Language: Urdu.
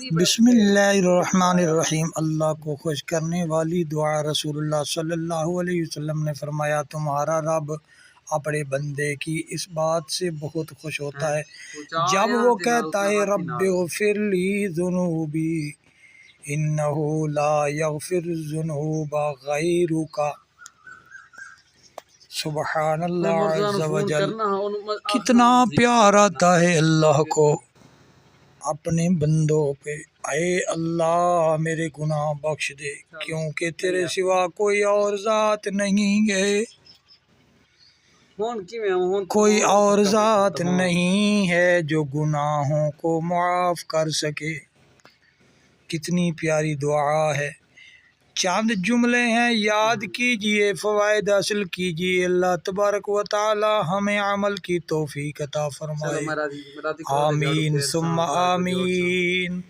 بسم اللہ الرحمن الرحیم۔ اللہ کو خوش کرنے والی دعا۔ رسول اللہ صلی اللہ علیہ وسلم نے فرمایا، تمہارا رب اپنے بندے کی اس بات سے بہت خوش ہوتا ہے جب وہ کہتا ہے رب اغفر لی ذنوبی انہ لا یغفر الذنوب غیرک۔ سبحان اللہ عز وجل، کتنا پیار آتا ہے اللہ کو اپنے بندوں پہ۔ اے اللہ میرے گناہ بخش دے، کیونکہ تیرے سوا کوئی اور ذات نہیں ہے، کوئی اور ذات نہیں ہے جو گناہوں کو معاف کر سکے۔ کتنی پیاری دعا ہے۔ چند جملے ہیں، یاد کیجئے، فوائد حاصل کیجئے۔ اللہ تبارک و تعالی ہمیں عمل کی توفیق عطا فرمائے۔ آمین ثم آمین۔